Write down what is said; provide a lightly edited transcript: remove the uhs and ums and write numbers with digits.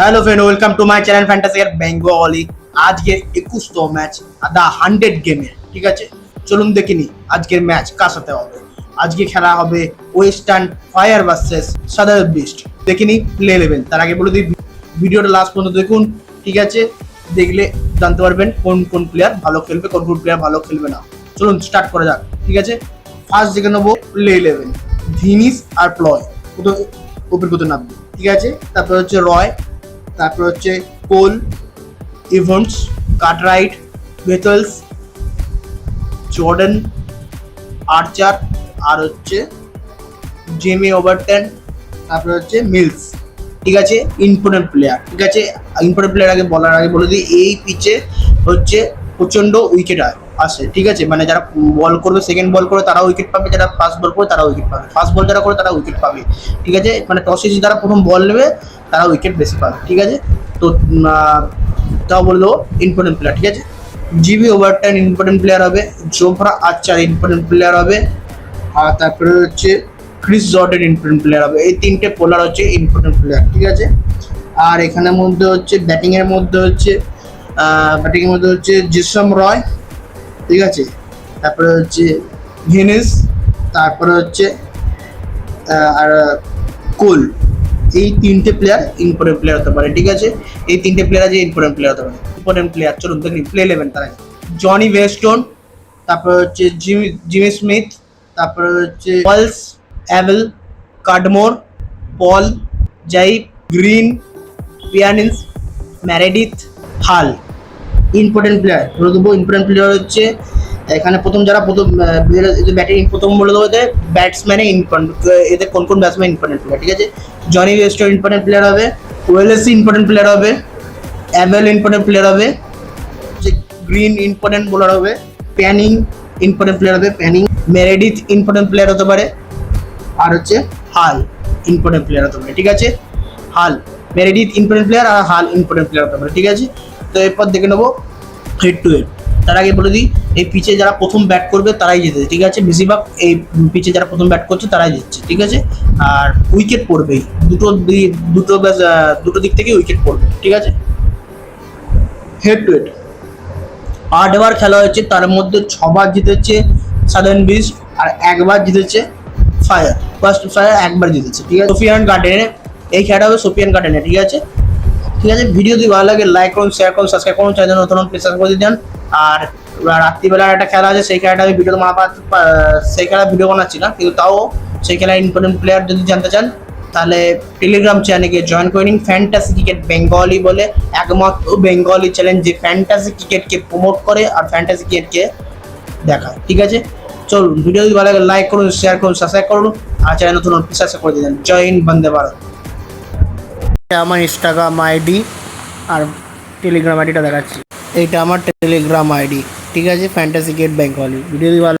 Hello friend, welcome to my channel fantasy আর বেঙ্গলি। আজকের 21তম ম্যাচ দা 100 গেমের, ঠিক আছে? চলুন দেখে নি আজকের ম্যাচ কার সাথে হবে। আজকে খেলা হবে ওয়েস্টার্ন ফায়ার ভার্সেস সাদার বিস্ট। দেখে নি প্লে 11। তার আগে বলে দিই ভিডিওটা লাস্ট পর্যন্ত দেখুন, ঠিক আছে? দেখলে জানতে পারবেন কোন কোন প্লেয়ার ভালো খেলবে, কোন কোন প্লেয়ার ভালো খেলবে না। চলুন স্টার্ট করা যাক, ঠিক আছে? ফার্স্ট দেখে নেবো প্লে 11, ভিনিস আর প্লয় ওপেন করতে নামবে, ঠিক আছে? তারপর হচ্ছে রয়, তারপর হচ্ছে কোল, ইভন্স, কার্টরাইট, ভেটলস, জর্ডন, আর্চার, আর হচ্ছে জেমি ওভারটন, তারপর হচ্ছে মিলস, ঠিক আছে? ইম্পর্টেন্ট প্লেয়ার, ঠিক আছে? ইম্পর্টেন্ট প্লেয়ার আগে বলার আগে বলে দিই, এই পিচে হচ্ছে প্রচণ্ড উইকেট আসে, ঠিক আছে? মানে যারা বল করবে, সেকেন্ড বল করে তারাও উইকেট পাবে, যারা ফার্স্ট বল করে তারাও উইকেট পাবে, ফার্স্ট বল যারা করে তারা উইকেট পাবে, ঠিক আছে? মানে টসে যারা প্রথম বল নেবে তারা উইকেট বেশি পাবে, ঠিক আছে? তো তাও বলে দেবো ইম্পর্টেন্ট প্লেয়ার, ঠিক আছে? জিবি ওভারটন ইম্পর্টেন্ট প্লেয়ার হবে, জোফরা আর্চার ইম্পর্টেন্ট প্লেয়ার হবে, আর তারপরে হচ্ছে ক্রিস জর্ডন ইম্পর্টেন্ট প্লেয়ার হবে। এই তিনটে পোলার হচ্ছে ইম্পর্টেন্ট প্লেয়ার, ঠিক আছে? আর এখানের মধ্যে হচ্ছে ব্যাটিংয়ের মধ্যে হচ্ছে জিসম রয়, ঠিক আছে? তারপরে হচ্ছে ভিনিস, তারপরে হচ্ছে আর কোল। এই তিনটে প্লেয়ার ইম্পর্টেন্ট প্লেয়ার হতে পারে, ঠিক আছে? এই তিনটে প্লেয়ার আছে ইম্পর্টেন্ট প্লেয়ার হতে পারে। ইম্পর্টেন্ট প্লেয়ার চলুন দেখি প্লে 11 তার আগে জনি ওয়েস্টন, তারপর হচ্ছে জিমি স্মিথ, তারপরে হচ্ছে ওয়ালস, অ্যাভেল, কাডমোর, পল, জাইব, গ্রিন, পিয়ানিন্স, ম্যারেডিথ, হাল। ইম্পর্টেন্ট প্লেয়ার বলে দেবো। ইম্পর্টেন্ট প্লেয়ার হচ্ছে এখানে যারা প্রথম ব্যাটিং প্রথম বলে দেবো, এদের ব্যাটসম্যানে এদের কোন কোন ব্যাটসম্যান ইম্পর্টেন্ট প্লেয়ার, ঠিক আছে? জনি ওয়েস্টন ইম্পর্টেন্ট প্লেয়ার হবে, ওয়েলেসি ইম্পর্টেন্ট প্লেয়ার হবে, অ্যাভেল ইম্পর্টেন্ট প্লেয়ার হবে, গ্রিন ইম্পর্টেন্ট বোলার হবে, প্যানিং ইম্পর্টেন্ট প্লেয়ার হবে, প্যানিং, মেরেডিথ ইম্পর্টেন্ট প্লেয়ার হতে পারে, আর হচ্ছে হাল ইম্পর্টেন্ট প্লেয়ার হতে পারে, ঠিক আছে? হাল, মেরেডিথ ইম্পর্টেন্ট প্লেয়ার আর হাল ইম্পর্টেন্ট প্লেয়ার হতে পারে, ঠিক আছে? তো এরপর দেখে নেবো হেড টু হেড। তার আগে বলে দিই, এই পিচে যারা প্রথম ব্যাট করবে তারাই জিতেছে, ঠিক আছে? বেশিরভাগ এই পিচে যারা প্রথম ব্যাট করছে তারাই জিতছে, ঠিক আছে? আর উইকেট পড়বেই, দুটো দিক থেকে উইকেট পড়বে, ঠিক আছে? হেড টু হেড 8বার খেলা হয়েছে, তার মধ্যে 6বার জিতেছে সাদার্ন বিস্ট আর একবার জিতেছে ফায়ার একবার জিতেছে, ঠিক আছে? সোফিয়ান গার্ডেনে এই খেলাটা হবে, সোফিয়ান গার্ডেনে, ঠিক আছে? ঠিক আছে, ভিডিও যদি ভালো লাগে লাইক করুন, শেয়ার করুন, সাবস্ক্রাইব করুন, চ্যানেল নতুন প্লিজ সাবস্ক্রাইব করে দিন। আর রাত্রিবেলার একটা খেলা আছে, সেই খেলাটা আমি সেই খেলা ভিডিও বানাচ্ছি না, কিন্তু তাও সেই খেলার ইম্পর্টেন্ট প্লেয়ার যদি জানতে চান তাহলে টেলিগ্রাম চ্যানেলে জয়েন করে নিন। ফ্যান্টাসি ক্রিকেট বেঙ্গলি বলে একমাত্র বেঙ্গলি চ্যানেল যে ফ্যান্টাসি ক্রিকেটকে প্রমোট করে আর ফ্যান্টাসি ক্রিকেটকে দেখায়, ঠিক আছে? চলুন, ভিডিও যদি ভালো লাগে লাইক করুন, শেয়ার করুন, সাবস্ক্রাইব করুন, আর চ্যানেল নতুন প্লিজ সাবস্ক্রাইব করে দিন। জয় হিন্দ, বন্দে ভারত। আমার ইনস্টাগ্রাম আইডি আর টেলিগ্রাম আইডিটা দেখাচ্ছি। এইটা আমার টেলিগ্রাম আইডি, ঠিক আছে? Fantasy cricket Bengali. ভিডিও